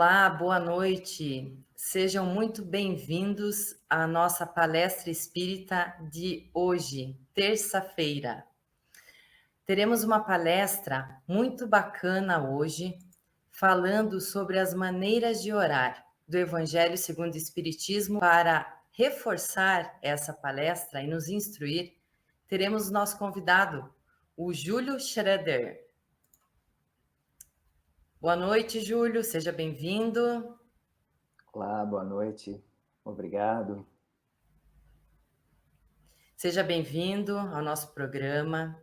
Olá, boa noite. Sejam muito bem-vindos à nossa palestra espírita de hoje, terça-feira. Teremos uma palestra muito bacana hoje, falando sobre as maneiras de orar do Evangelho segundo o Espiritismo. Para reforçar essa palestra e nos instruir, teremos nosso convidado, o Júlio Schroeder. Boa noite, Júlio, seja bem-vindo. Olá, boa noite. Obrigado. Seja bem-vindo ao nosso programa.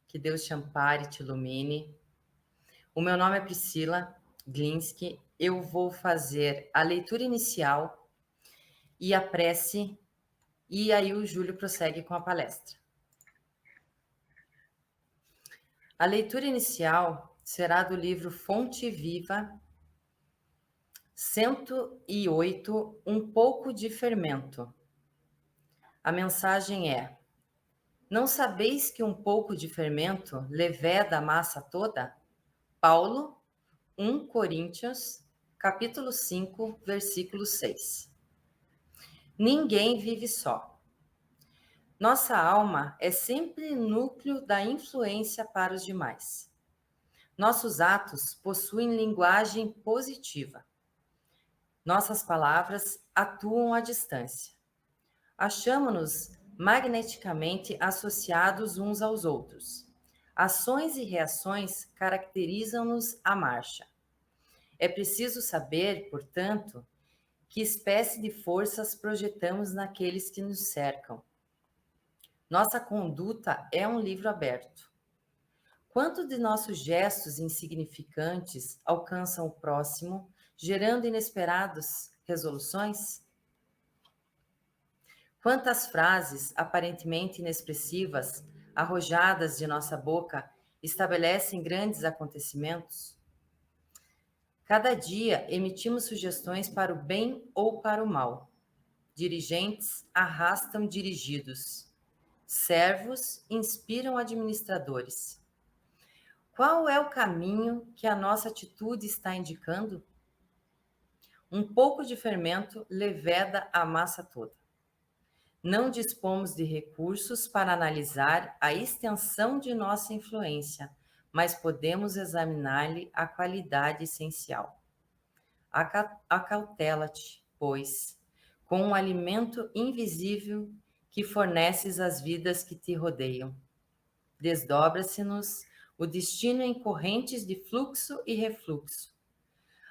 Que Deus te ampare e te ilumine. O meu nome é Priscila Glinski. Eu vou fazer a leitura inicial e a prece, e aí o Júlio prossegue com a palestra. A leitura inicial será do livro Fonte Viva, 108, Um pouco de fermento. A mensagem é: não sabeis que um pouco de fermento leveda a massa toda? Paulo, 1 Coríntios, capítulo 5, versículo 6. Ninguém vive só. Nossa alma é sempre núcleo da influência para os demais. Nossos atos possuem linguagem positiva. Nossas palavras atuam à distância. Achamo-nos magneticamente associados uns aos outros. Ações e reações caracterizam-nos à marcha. É preciso saber, portanto, que espécie de forças projetamos naqueles que nos cercam. Nossa conduta é um livro aberto. Quanto de nossos gestos insignificantes alcançam o próximo, gerando inesperadas resoluções? Quantas frases aparentemente inexpressivas, arrojadas de nossa boca, estabelecem grandes acontecimentos? Cada dia emitimos sugestões para o bem ou para o mal. Dirigentes arrastam dirigidos. Servos inspiram administradores. Qual é o caminho que a nossa atitude está indicando? Um pouco de fermento leveda a massa toda. Não dispomos de recursos para analisar a extensão de nossa influência, mas podemos examinar-lhe a qualidade essencial. Acautela-te, pois, com um alimento invisível que forneces às vidas que te rodeiam. Desdobra-se-nos o destino em correntes de fluxo e refluxo.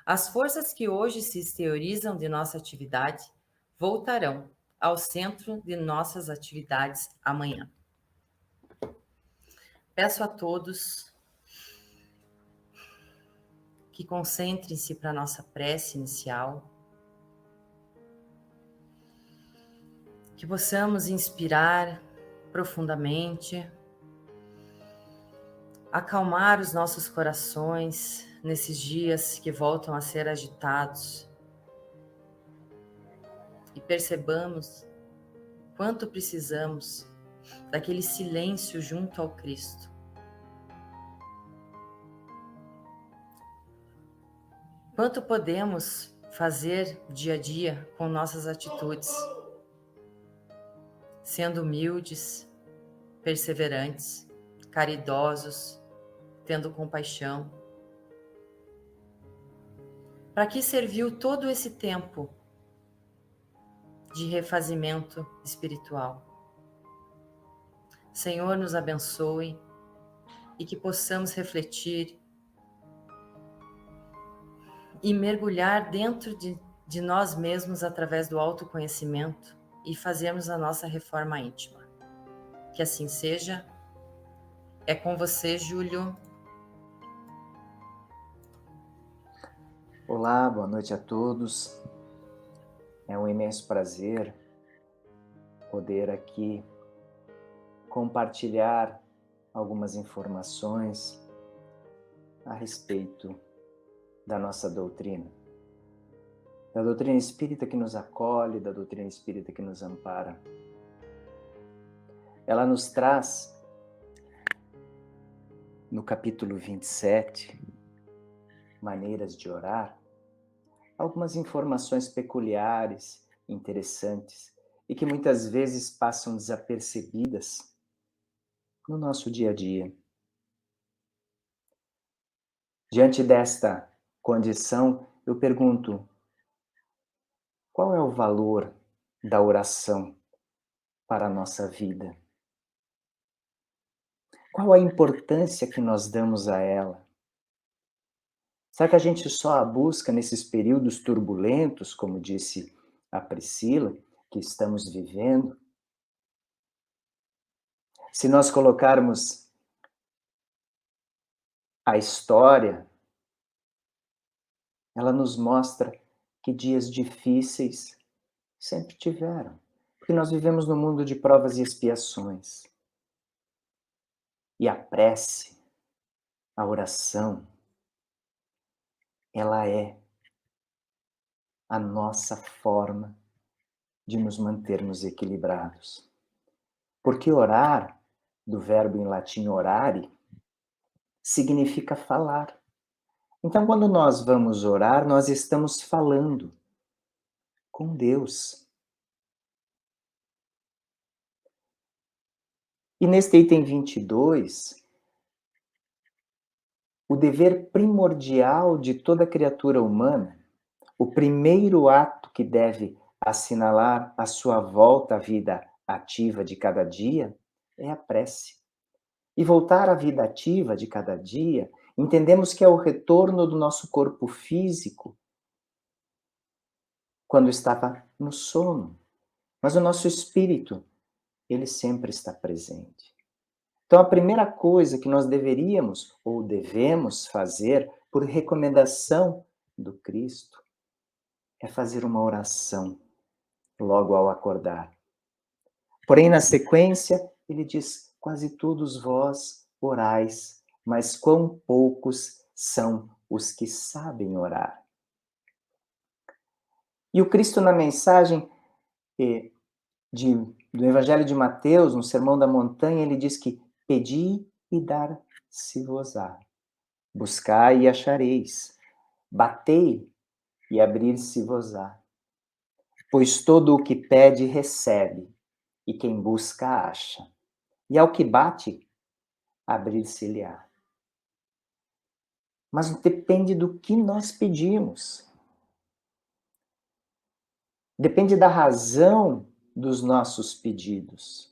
As forças que hoje se exteriorizam de nossa atividade voltarão ao centro de nossas atividades amanhã. Peço a todos que concentrem-se para a nossa prece inicial, que possamos inspirar profundamente, acalmar os nossos corações nesses dias que voltam a ser agitados e percebamos quanto precisamos daquele silêncio junto ao Cristo. Quanto podemos fazer dia a dia com nossas atitudes, sendo humildes, perseverantes, caridosos, tendo compaixão. Para que serviu todo esse tempo de refazimento espiritual? Senhor, nos abençoe e que possamos refletir e mergulhar dentro de nós mesmos através do autoconhecimento e fazermos a nossa reforma íntima. Que assim seja. É com você, Júlio. Olá, boa noite a todos. É um imenso prazer poder aqui compartilhar algumas informações a respeito da nossa doutrina. Da doutrina espírita que nos acolhe, da doutrina espírita que nos ampara. Ela nos traz, no capítulo 27, Maneiras de Orar, algumas informações peculiares, interessantes, e que muitas vezes passam desapercebidas no nosso dia a dia. Diante desta condição, eu pergunto: qual é o valor da oração para a nossa vida? Qual a importância que nós damos a ela? Será que a gente só a busca nesses períodos turbulentos, como disse a Priscila, que estamos vivendo? Se nós colocarmos a história, ela nos mostra que dias difíceis sempre tiveram, porque nós vivemos num mundo de provas e expiações. E a prece, a oração, ela é a nossa forma de nos mantermos equilibrados. Porque orar, do verbo em latim orare, significa falar. Então, quando nós vamos orar, nós estamos falando com Deus. E neste item 22, o dever primordial de toda criatura humana, o primeiro ato que deve assinalar a sua volta à vida ativa de cada dia, é a prece. E voltar à vida ativa de cada dia, entendemos que é o retorno do nosso corpo físico quando estava no sono. Mas o nosso espírito, ele sempre está presente. Então, a primeira coisa que nós deveríamos ou devemos fazer, por recomendação do Cristo, é fazer uma oração logo ao acordar. Porém, na sequência, ele diz: quase todos vós orais, mas quão poucos são os que sabem orar. E o Cristo, na mensagem do Evangelho de Mateus, no Sermão da Montanha, ele diz que pedi e dar-se-vos-á, buscai e achareis, batei e abrir-se-vos-á. Pois todo o que pede, recebe, e quem busca, acha. E ao que bate, abrir-se-lhe-á. Mas depende do que nós pedimos. Depende da razão dos nossos pedidos.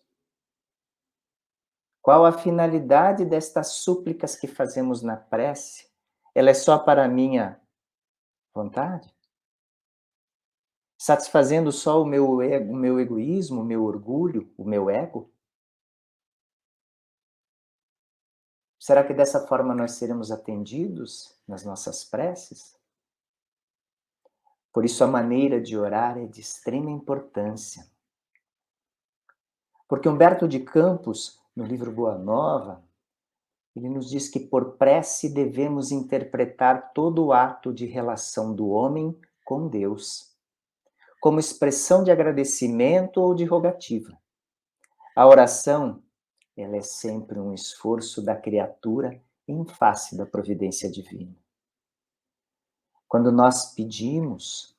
Qual a finalidade destas súplicas que fazemos na prece? Ela é só para a minha vontade? Satisfazendo só o meu ego, o meu egoísmo, o meu orgulho, o meu ego? Será que dessa forma nós seremos atendidos nas nossas preces? Por isso a maneira de orar é de extrema importância. Porque Humberto de Campos, no livro Boa Nova, ele nos diz que por prece devemos interpretar todo o ato de relação do homem com Deus, como expressão de agradecimento ou de rogativa. A oração, ela é sempre um esforço da criatura em face da providência divina. Quando nós pedimos,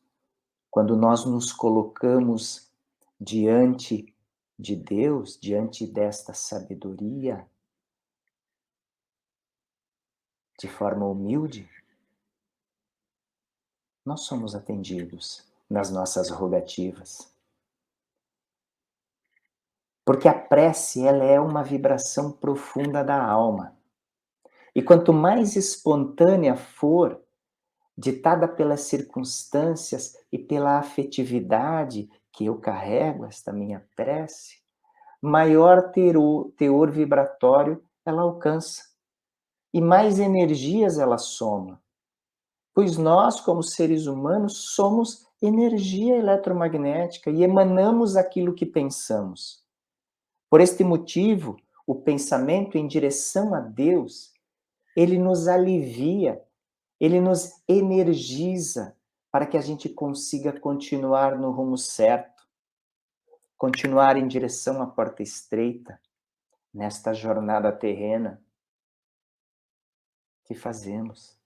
quando nós nos colocamos diante de Deus, diante desta sabedoria, de forma humilde, nós somos atendidos nas nossas rogativas. Porque a prece, ela é uma vibração profunda da alma. E quanto mais espontânea for, ditada pelas circunstâncias e pela afetividade que eu carrego, esta minha prece, maior teor vibratório ela alcança e mais energias ela soma. Pois nós, como seres humanos, somos energia eletromagnética e emanamos aquilo que pensamos. Por este motivo, o pensamento em direção a Deus, ele nos alivia, ele nos energiza para que a gente consiga continuar no rumo certo, continuar em direção à porta estreita, nesta jornada terrena que fazemos.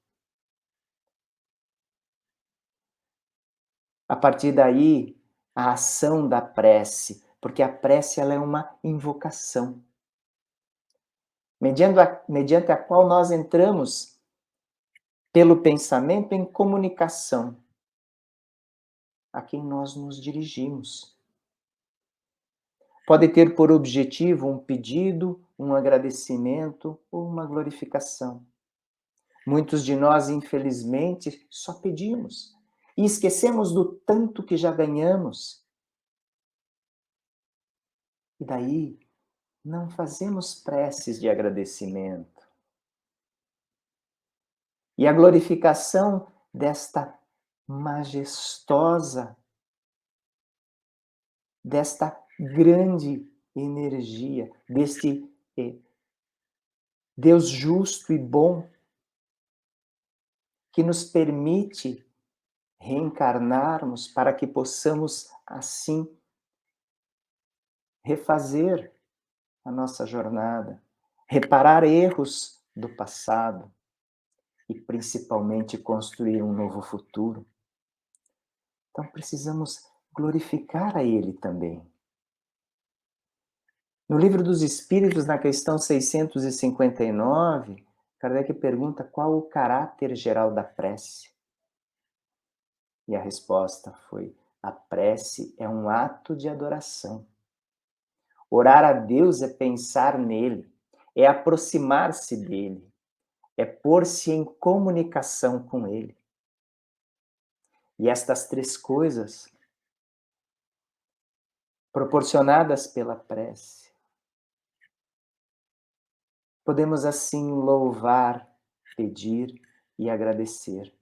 A partir daí, a ação da prece, porque a prece ela é uma invocação, mediante a qual nós entramos pelo pensamento em comunicação a quem nós nos dirigimos. Pode ter por objetivo um pedido, um agradecimento ou uma glorificação. Muitos de nós, infelizmente, só pedimos e esquecemos do tanto que já ganhamos. E daí, não fazemos preces de agradecimento. E a glorificação desta majestosa, desta grande energia, deste Deus justo e bom, que nos permite reencarnarmos para que possamos, assim, refazer a nossa jornada, reparar erros do passado e, principalmente, construir um novo futuro. Então, precisamos glorificar a Ele também. No Livro dos Espíritos, na questão 659, Kardec pergunta qual o caráter geral da prece. E a resposta foi: a prece é um ato de adoração. Orar a Deus é pensar nele, é aproximar-se dele, é pôr-se em comunicação com ele. E estas três coisas, proporcionadas pela prece, podemos assim louvar, pedir e agradecer.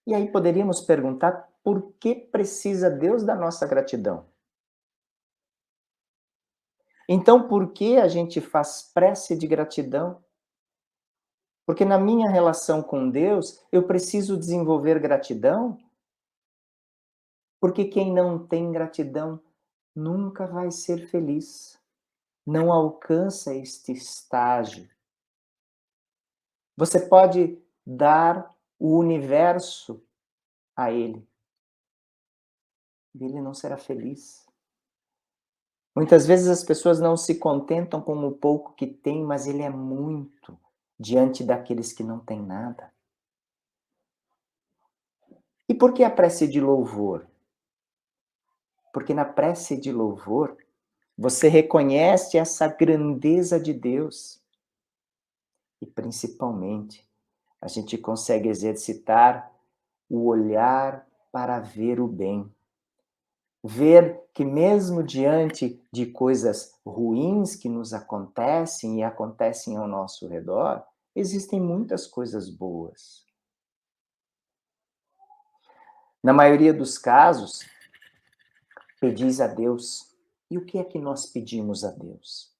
E aí poderíamos perguntar por que precisa Deus da nossa gratidão? Então, por que a gente faz prece de gratidão? Porque na minha relação com Deus, eu preciso desenvolver gratidão? Porque quem não tem gratidão nunca vai ser feliz, não alcança este estágio. Você pode dar o universo a ele, e ele não será feliz. Muitas vezes as pessoas não se contentam com o pouco que têm, mas ele é muito diante daqueles que não têm nada. E por que a prece de louvor? Porque na prece de louvor, você reconhece essa grandeza de Deus. E principalmente, a gente consegue exercitar o olhar para ver o bem. Ver que mesmo diante de coisas ruins que nos acontecem e acontecem ao nosso redor, existem muitas coisas boas. Na maioria dos casos, pedis a Deus. E o que é que nós pedimos a Deus?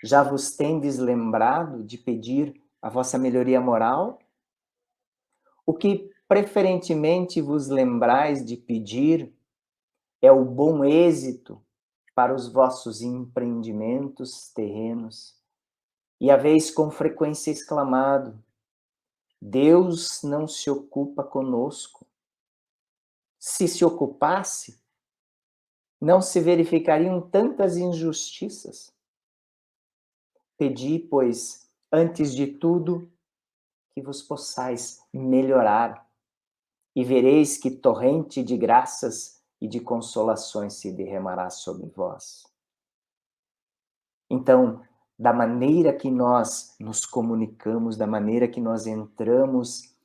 Já vos tendes lembrado de pedir a vossa melhoria moral? O que preferentemente vos lembrais de pedir é o bom êxito para os vossos empreendimentos terrenos. E haveis com frequência exclamado: Deus não se ocupa conosco. Se se ocupasse, não se verificariam tantas injustiças. Pedi, pois, antes de tudo, que vos possais melhorar, e vereis que torrente de graças e de consolações se derramará sobre vós. Então, da maneira que nós nos comunicamos, da maneira que nós entramos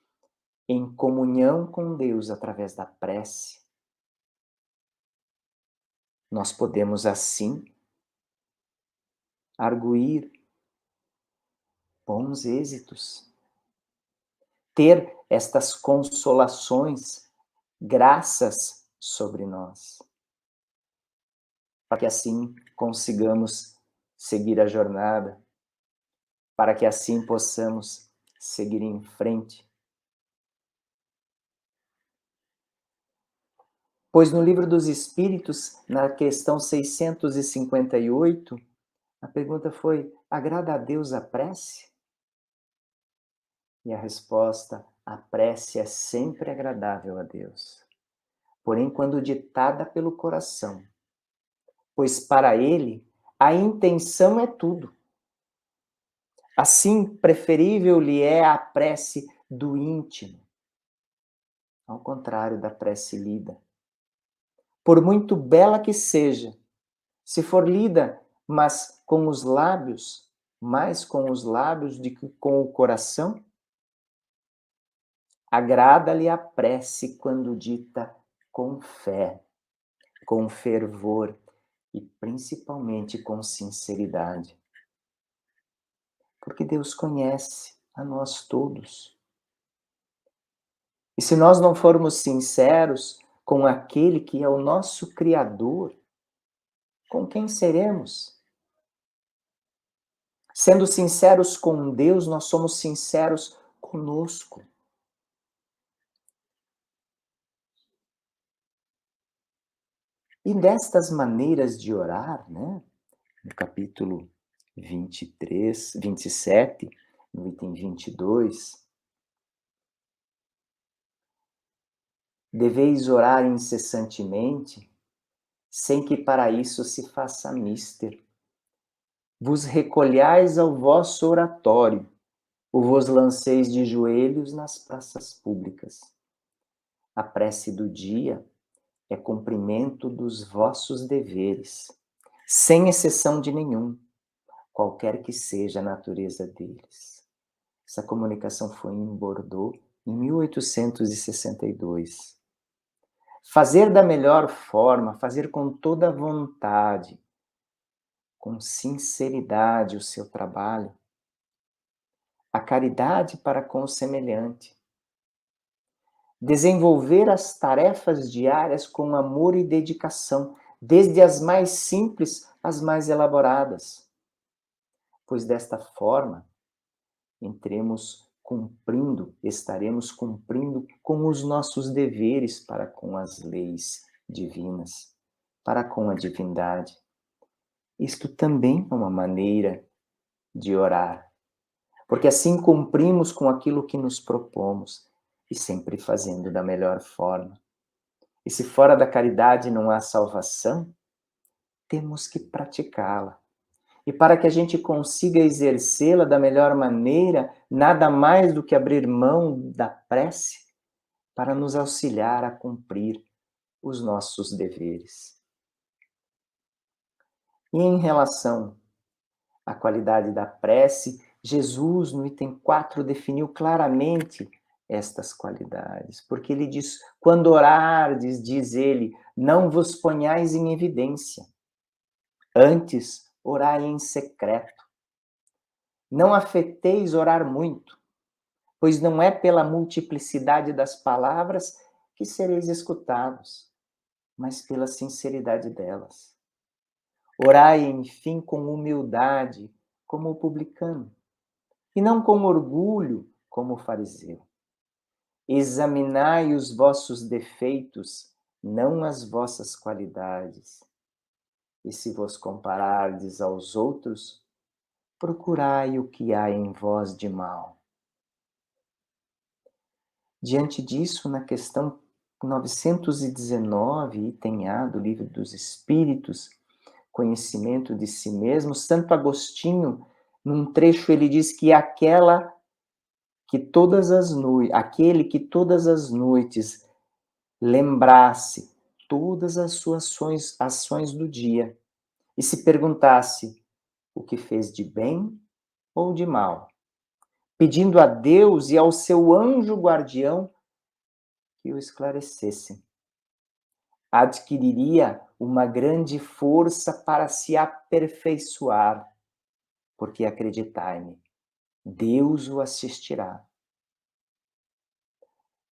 em comunhão com Deus através da prece, nós podemos assim arguir bons êxitos, ter estas consolações, graças sobre nós, para que assim consigamos seguir a jornada, para que assim possamos seguir em frente. Pois no Livro dos Espíritos, na questão 658, a pergunta foi: agrada a Deus a prece? E a resposta: A prece é sempre agradável a Deus, porém quando ditada pelo coração, pois para Ele a intenção é tudo. Assim, preferível lhe é a prece do íntimo, ao contrário da prece lida. Por muito bela que seja, se for lida, mas com os lábios, mais com os lábios do que com o coração, agrada-lhe a prece quando dita com fé, com fervor e principalmente com sinceridade. Porque Deus conhece a nós todos. E se nós não formos sinceros com aquele que é o nosso Criador, com quem seremos? Sendo sinceros com Deus, nós somos sinceros conosco. E destas maneiras de orar, né, no capítulo 23, 27, no item 22, deveis orar incessantemente, sem que para isso se faça mister. Vos recolhais ao vosso oratório, ou vos lanceis de joelhos nas praças públicas. A prece do dia é cumprimento dos vossos deveres, sem exceção de nenhum, qualquer que seja a natureza deles. Essa comunicação foi em Bordeaux, em 1862. Fazer da melhor forma, fazer com toda vontade, com sinceridade o seu trabalho, a caridade para com o semelhante. Desenvolver as tarefas diárias com amor e dedicação, desde as mais simples às mais elaboradas. Pois desta forma, estaremos cumprindo com os nossos deveres para com as leis divinas, para com a divindade. Isto também é uma maneira de orar, porque assim cumprimos com aquilo que nos propomos e sempre fazendo da melhor forma. E se fora da caridade não há salvação, temos que praticá-la. E para que a gente consiga exercê-la da melhor maneira, nada mais do que abrir mão da prece para nos auxiliar a cumprir os nossos deveres. E em relação à qualidade da prece, Jesus, no item 4, definiu claramente estas qualidades, porque ele diz: quando orardes, diz ele, não vos ponhais em evidência, antes orai em secreto. Não afeteis orar muito, pois não é pela multiplicidade das palavras que sereis escutados, mas pela sinceridade delas. Orai, enfim, com humildade, como o publicano, e não com orgulho, como o fariseu. Examinai os vossos defeitos, não as vossas qualidades. E se vos comparardes aos outros, procurai o que há em vós de mal. Diante disso, na questão 919, item A do Livro dos Espíritos, conhecimento de si mesmo, Santo Agostinho, num trecho, ele diz que aquele que todas as noites lembrasse todas as suas ações do dia e se perguntasse o que fez de bem ou de mal, pedindo a Deus e ao seu anjo guardião que o esclarecessem, adquiriria uma grande força para se aperfeiçoar, porque acreditai-me, Deus o assistirá.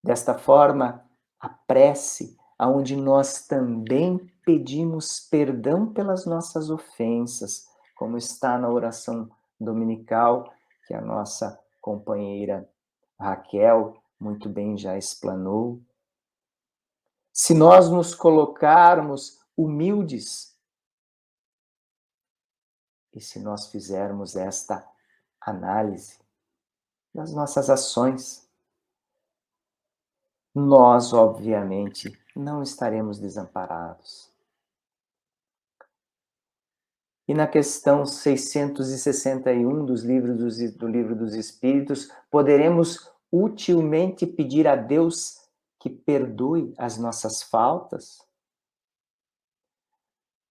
Desta forma, a prece, aonde nós também pedimos perdão pelas nossas ofensas, como está na oração dominical, que a nossa companheira Raquel muito bem já explanou. Se nós nos colocarmos humildes, e se nós fizermos esta análise das nossas ações, nós, obviamente, não estaremos desamparados. E na questão 661 do Livro dos Espíritos, poderemos utilmente pedir a Deus que perdoe as nossas faltas?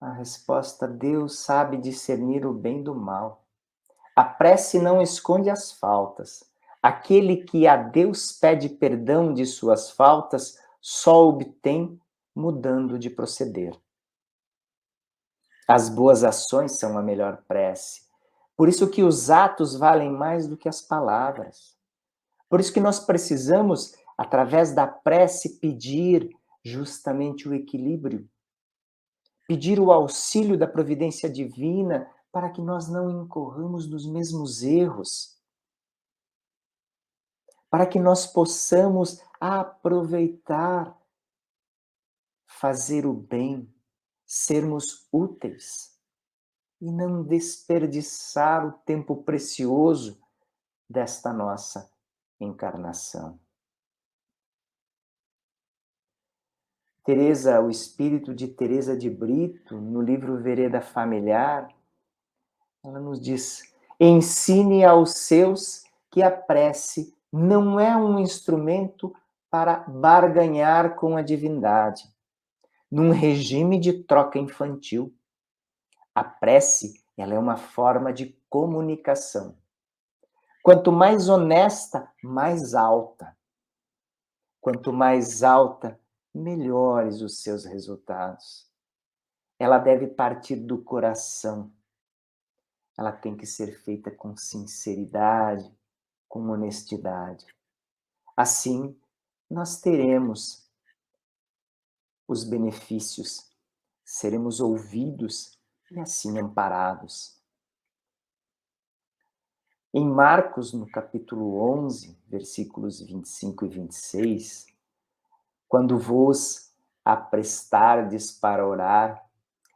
A resposta: Deus sabe discernir o bem do mal. A prece não esconde as faltas. Aquele que a Deus pede perdão de suas faltas só obtém mudando de proceder. As boas ações são a melhor prece. Por isso que os atos valem mais do que as palavras. Por isso que nós precisamos, através da prece, pedir justamente o equilíbrio, pedir o auxílio da providência divina para que nós não incorramos nos mesmos erros, para que nós possamos aproveitar, fazer o bem, sermos úteis e não desperdiçar o tempo precioso desta nossa encarnação. Teresa, o espírito de Teresa de Brito, no livro Vereda Familiar, ela nos diz: ensine aos seus que a prece não é um instrumento para barganhar com a divindade, num regime de troca infantil. A prece, ela é uma forma de comunicação. Quanto mais honesta, mais alta. Quanto mais alta, melhores os seus resultados. Ela deve partir do coração. Ela tem que ser feita com sinceridade, com honestidade. Assim, nós teremos os benefícios, seremos ouvidos e assim amparados. Em Marcos, no capítulo 11, versículos 25 e 26, quando vos aprestardes para orar,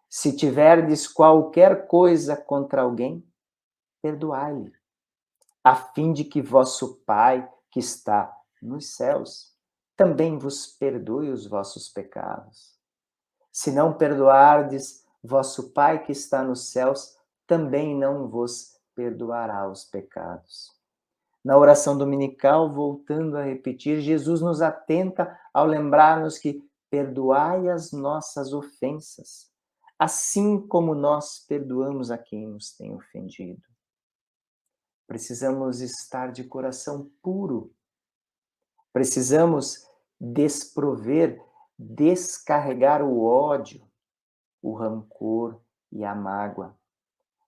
se tiverdes qualquer coisa contra alguém, perdoai-lhe, a fim de que vosso Pai, que está nos céus, também vos perdoe os vossos pecados. Se não perdoardes, vosso Pai que está nos céus também não vos perdoará os pecados. Na oração dominical, voltando a repetir, Jesus nos atenta ao lembrar-nos que perdoai as nossas ofensas, assim como nós perdoamos a quem nos tem ofendido. Precisamos estar de coração puro. Precisamos desprover, descarregar o ódio, o rancor e a mágoa,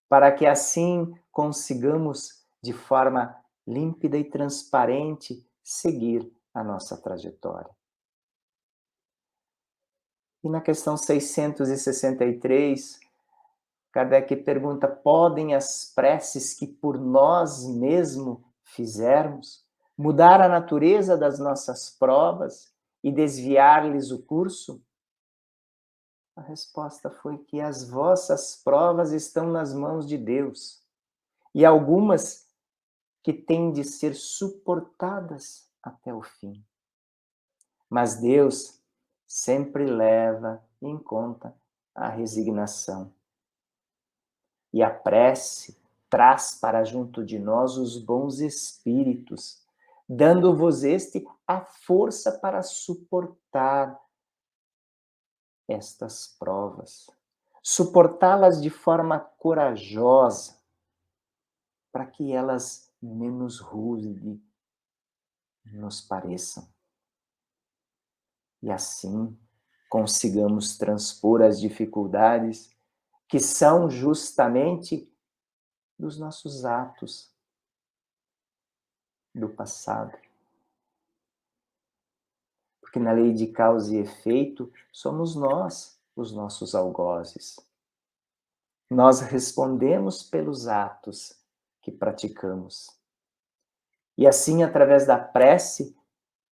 para que assim consigamos, de forma límpida e transparente, seguir a nossa trajetória. E na questão 663, Kardec pergunta: podem as preces que por nós mesmos fizermos mudar a natureza das nossas provas e desviar-lhes o curso? A resposta foi que as vossas provas estão nas mãos de Deus, e algumas que têm de ser suportadas até o fim. Mas Deus sempre leva em conta a resignação. E a prece traz para junto de nós os bons espíritos, dando-vos a força para suportar estas provas, suportá-las de forma corajosa, para que elas menos rude nos pareçam. E assim consigamos transpor as dificuldades que são justamente dos nossos atos do passado. Porque na lei de causa e efeito, somos nós os nossos algozes. Nós respondemos pelos atos que praticamos. E assim, através da prece,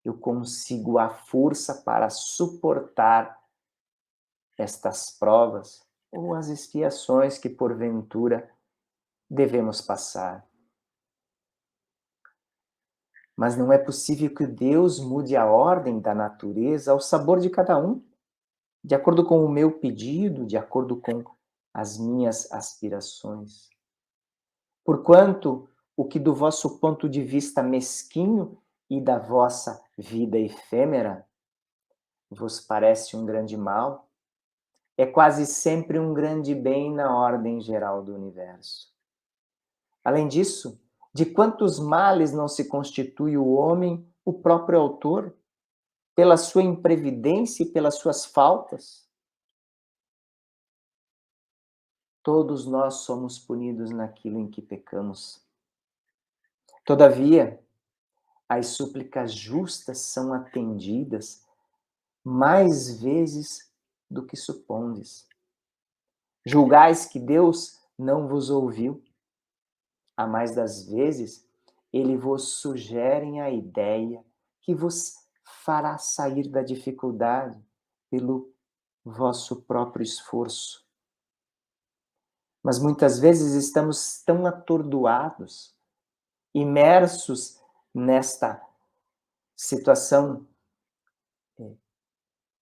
eu consigo a força para suportar estas provas ou as expiações que, porventura, devemos passar. Mas não é possível que Deus mude a ordem da natureza ao sabor de cada um, de acordo com o meu pedido, de acordo com as minhas aspirações. Porquanto o que do vosso ponto de vista mesquinho e da vossa vida efêmera vos parece um grande mal, é quase sempre um grande bem na ordem geral do universo. Além disso, de quantos males não se constitui o homem o próprio autor, pela sua imprevidência e pelas suas faltas? Todos nós somos punidos naquilo em que pecamos. Todavia, as súplicas justas são atendidas mais vezes do que supondes. Julgais que Deus não vos ouviu. A mais das vezes, ele vos sugere a ideia que vos fará sair da dificuldade pelo vosso próprio esforço. Mas muitas vezes estamos tão atordoados, imersos nesta situação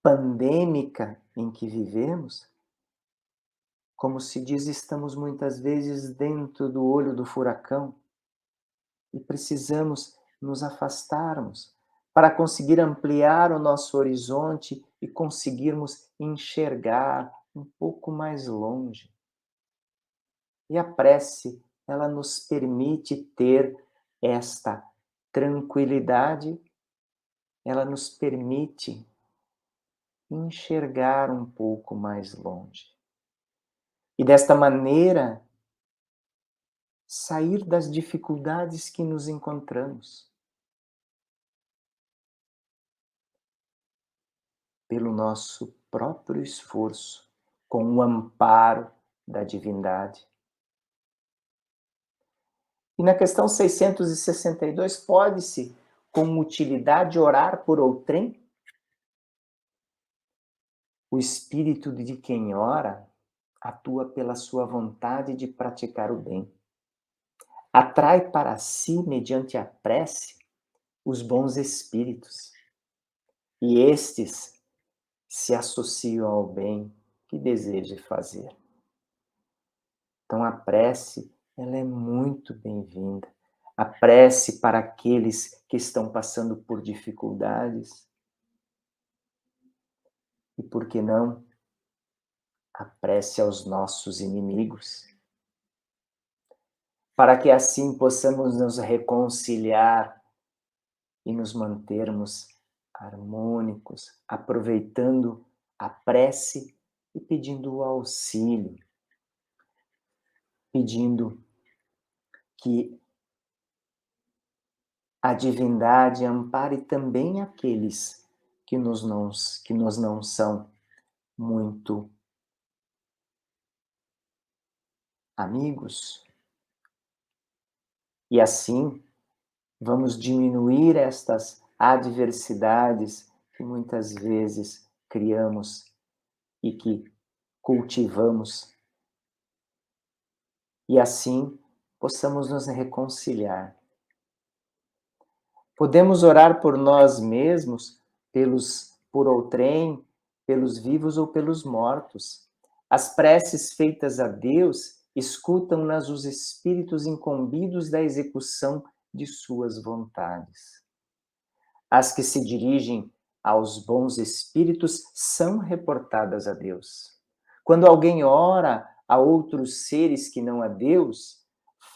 pandêmica em que vivemos, como se diz, estamos muitas vezes dentro do olho do furacão e precisamos nos afastarmos para conseguir ampliar o nosso horizonte e conseguirmos enxergar um pouco mais longe. E a prece, ela nos permite ter esta tranquilidade, ela nos permite enxergar um pouco mais longe. E desta maneira, sair das dificuldades que nos encontramos. Pelo nosso próprio esforço, com o amparo da divindade. E na questão 662, pode-se, com utilidade, orar por outrem? O espírito de quem ora atua pela sua vontade de praticar o bem. Atrai para si, mediante a prece, os bons espíritos. E estes se associam ao bem que deseja fazer. Então a prece, ela é muito bem-vinda. A prece para aqueles que estão passando por dificuldades. E por que não? A prece aos nossos inimigos. Para que assim possamos nos reconciliar e nos mantermos harmônicos, aproveitando a prece e pedindo o auxílio, pedindo que a divindade ampare também aqueles que nos não são muito amigos. E assim, vamos diminuir estas adversidades que muitas vezes criamos e que cultivamos. E assim, possamos nos reconciliar. Podemos orar por nós mesmos, por outrem, pelos vivos ou pelos mortos. As preces feitas a Deus escutam-nas os espíritos incumbidos da execução de suas vontades. As que se dirigem aos bons espíritos são reportadas a Deus. Quando alguém ora a outros seres que não a Deus,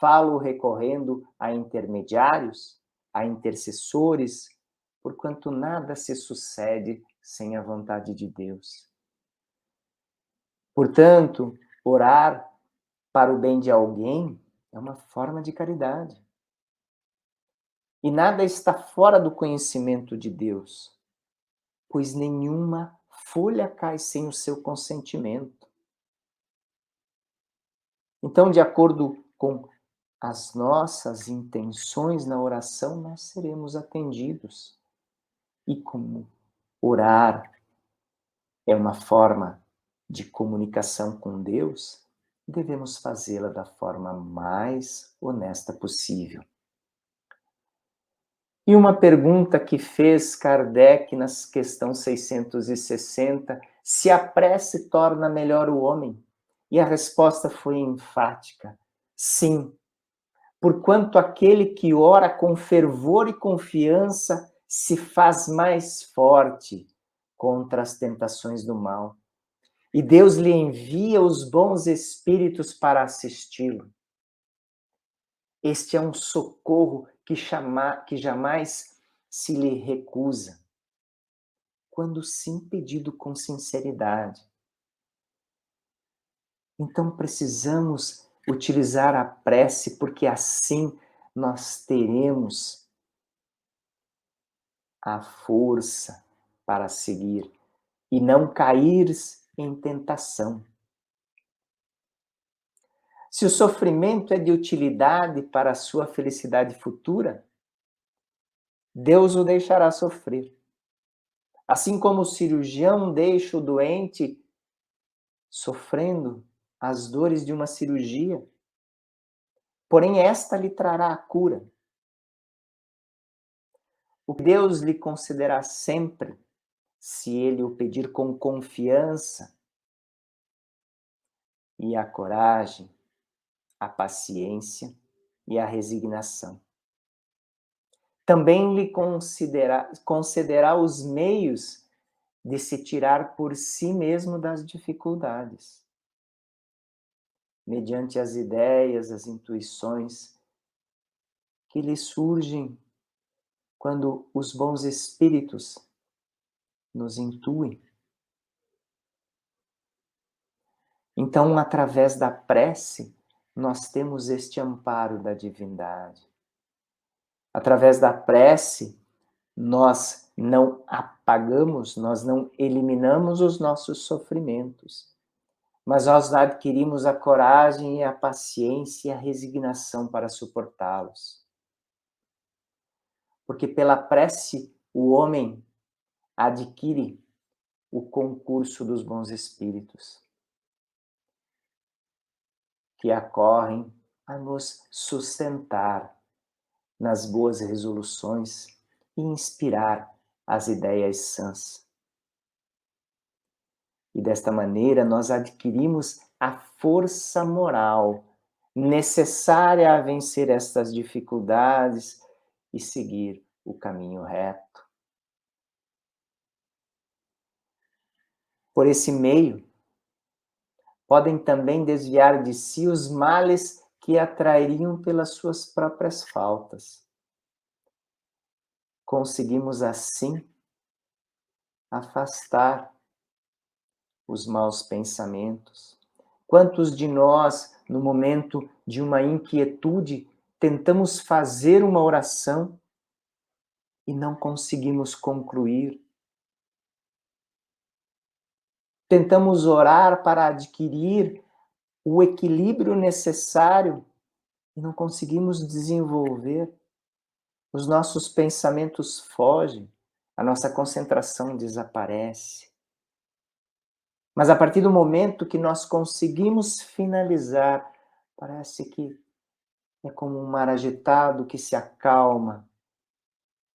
falo recorrendo a intermediários, a intercessores, porquanto nada se sucede sem a vontade de Deus. Portanto, orar para o bem de alguém é uma forma de caridade. E nada está fora do conhecimento de Deus, pois nenhuma folha cai sem o seu consentimento. Então, de acordo com as nossas intenções na oração, nós seremos atendidos. E como orar é uma forma de comunicação com Deus, devemos fazê-la da forma mais honesta possível. E uma pergunta que fez Kardec na questão 660, se a prece torna melhor o homem? E a resposta foi enfática: sim, porquanto aquele que ora com fervor e confiança se faz mais forte contra as tentações do mal. E Deus lhe envia os bons espíritos para assisti-lo. Este é um socorro que jamais se lhe recusa, quando sim pedido com sinceridade. Então precisamos utilizar a prece, porque assim nós teremos a força para seguir e não cair em tentação. Se o sofrimento é de utilidade para a sua felicidade futura, Deus o deixará sofrer. Assim como o cirurgião deixa o doente sofrendo as dores de uma cirurgia, porém esta lhe trará a cura. O que Deus lhe concederá sempre, se ele o pedir com confiança, e a coragem, a paciência e a resignação. Também lhe concederá os meios de se tirar por si mesmo das dificuldades, mediante as ideias, as intuições que lhe surgem quando os bons espíritos nos intuem. Então, através da prece, nós temos este amparo da divindade. Através da prece, nós não apagamos, nós não eliminamos os nossos sofrimentos, mas nós adquirimos a coragem e a paciência e a resignação para suportá-los. Porque pela prece o homem adquire o concurso dos bons espíritos, que acorrem a nos sustentar nas boas resoluções e inspirar as ideias sãs. E desta maneira nós adquirimos a força moral necessária a vencer estas dificuldades e seguir o caminho reto. Por esse meio, podem também desviar de si os males que atrairiam pelas suas próprias faltas. Conseguimos assim afastar os maus pensamentos. Quantos de nós, no momento de uma inquietude, tentamos fazer uma oração e não conseguimos concluir? Tentamos orar para adquirir o equilíbrio necessário e não conseguimos desenvolver. Os nossos pensamentos fogem, a nossa concentração desaparece. Mas a partir do momento que nós conseguimos finalizar, parece que é como um mar agitado que se acalma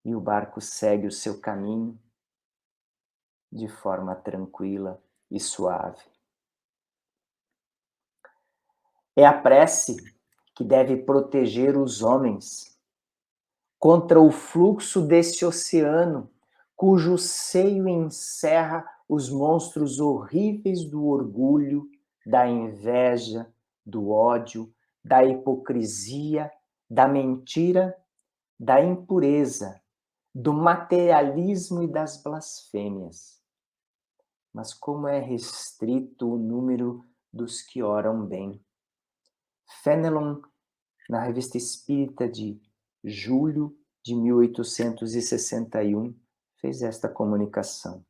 e o barco segue o seu caminho de forma tranquila e suave. É a prece que deve proteger os homens contra o fluxo desse oceano, cujo seio encerra os monstros horríveis do orgulho, da inveja, do ódio, da hipocrisia, da mentira, da impureza, do materialismo e das blasfêmias. Mas como é restrito o número dos que oram bem. Fenelon, na Revista Espírita de julho de 1861, fez esta comunicação.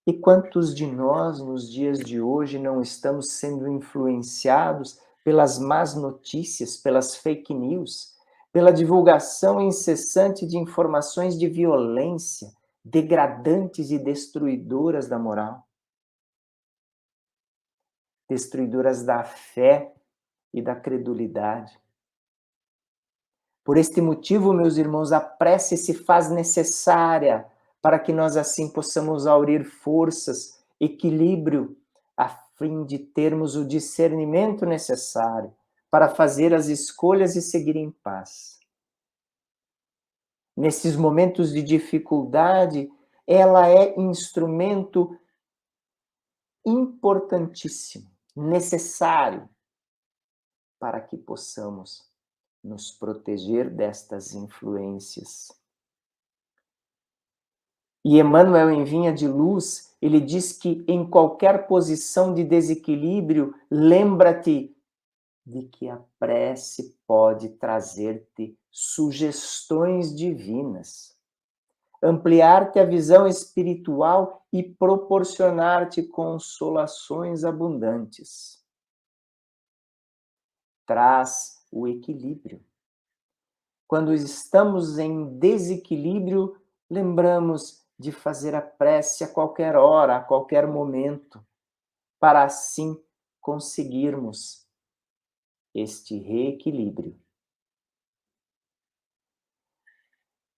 E quantos de nós, nos dias de hoje, não estamos sendo influenciados pelas más notícias, pelas fake news, pela divulgação incessante de informações de violência, degradantes e destruidoras da moral, destruidoras da fé e da credulidade? Por este motivo, meus irmãos, a prece se faz necessária para que nós assim possamos aurir forças, equilíbrio, a fim de termos o discernimento necessário para fazer as escolhas e seguir em paz. Nesses momentos de dificuldade, ela é instrumento importantíssimo, necessário, para que possamos nos proteger destas influências. E Emmanuel, em Vinha de Luz, ele diz que em qualquer posição de desequilíbrio, lembra-te de que a prece pode trazer-te sugestões divinas, ampliar-te a visão espiritual e proporcionar-te consolações abundantes. Traz o equilíbrio. Quando estamos em desequilíbrio, lembramos de fazer a prece a qualquer hora, a qualquer momento, para assim conseguirmos este reequilíbrio.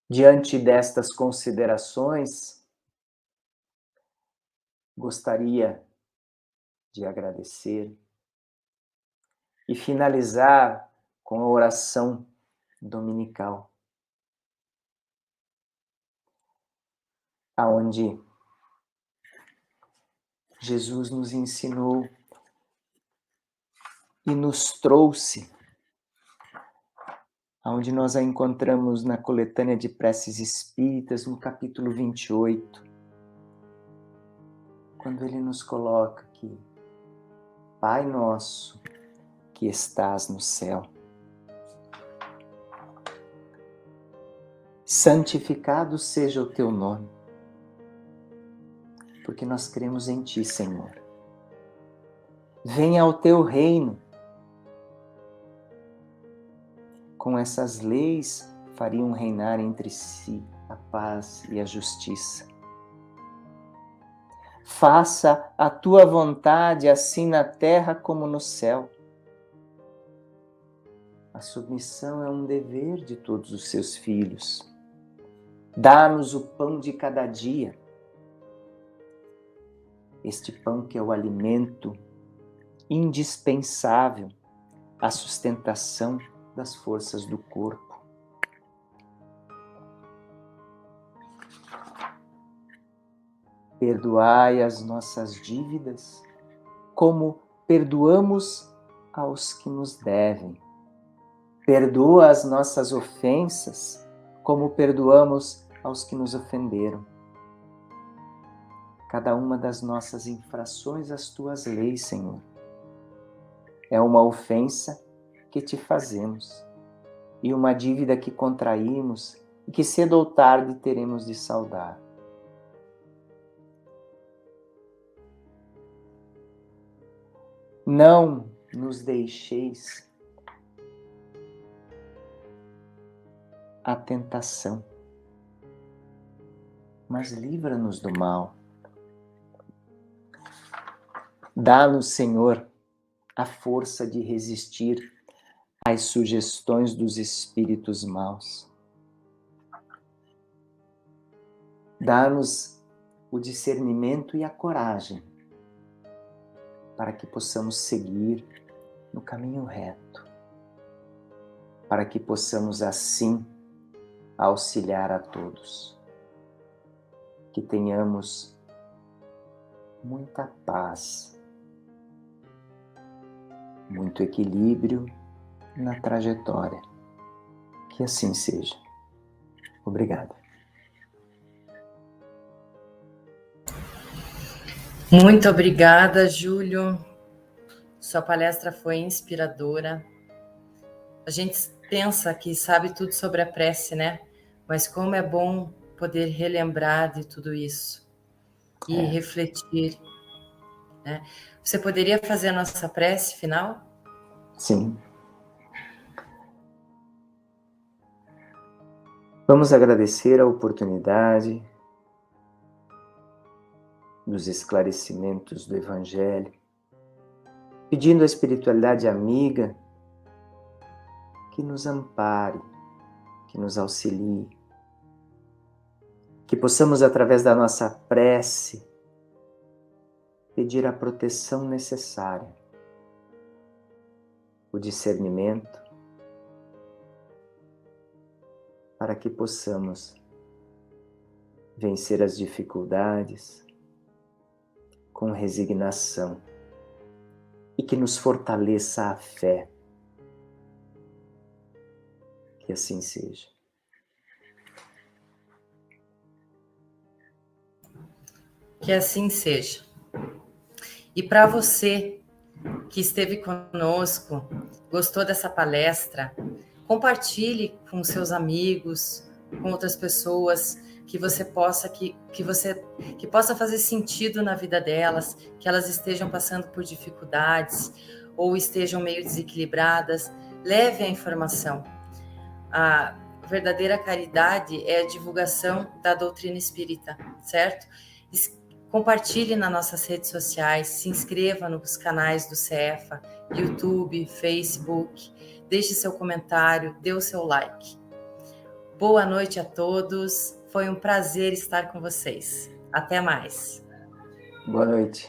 Diante destas considerações, gostaria de agradecer e finalizar com a oração dominical, aonde Jesus nos ensinou e nos trouxe, aonde nós a encontramos na coletânea de preces espíritas, no capítulo 28, quando ele nos coloca aqui: Pai nosso que estás no céu, santificado seja o teu nome, porque nós cremos em ti, Senhor. Venha ao teu reino. Com essas leis fariam reinar entre si a paz e a justiça. Faça a tua vontade, assim na terra como no céu. A submissão é um dever de todos os seus filhos. Dá-nos o pão de cada dia. Este pão que é o alimento indispensável à sustentação das forças do corpo. Perdoai as nossas dívidas, como perdoamos aos que nos devem. Perdoa as nossas ofensas, como perdoamos aos que nos ofenderam. Cada uma das nossas infrações às tuas leis, Senhor, é uma ofensa que te fazemos e uma dívida que contraímos e que cedo ou tarde teremos de saldar. Não nos deixeis a tentação, mas livra-nos do mal. Dá-nos, Senhor, a força de resistir às sugestões dos espíritos maus. Dá-nos o discernimento e a coragem para que possamos seguir no caminho reto, para que possamos assim auxiliar a todos. Que tenhamos muita paz, muito equilíbrio na trajetória. Que assim seja. Obrigado. Muito obrigada, Júlio. Sua palestra foi inspiradora. A gente pensa que sabe tudo sobre a prece, né? Mas como é bom poder relembrar de tudo isso e refletir, né? Você poderia fazer a nossa prece final? Sim. Vamos agradecer a oportunidade dos esclarecimentos do Evangelho, pedindo à espiritualidade amiga que nos ampare que nos auxilie, que possamos, através da nossa prece, pedir a proteção necessária, o discernimento, para que possamos vencer as dificuldades com resignação e que nos fortaleça a fé. Que assim seja. Que assim seja. E para você que esteve conosco, gostou dessa palestra, compartilhe com seus amigos, com outras pessoas, que possa fazer sentido na vida delas, que elas estejam passando por dificuldades ou estejam meio desequilibradas. Leve a informação. A verdadeira caridade é a divulgação da doutrina espírita, certo? Compartilhe nas nossas redes sociais, se inscreva nos canais do Cefa, YouTube, Facebook, deixe seu comentário, dê o seu like. Boa noite a todos, foi um prazer estar com vocês. Até mais. Boa noite.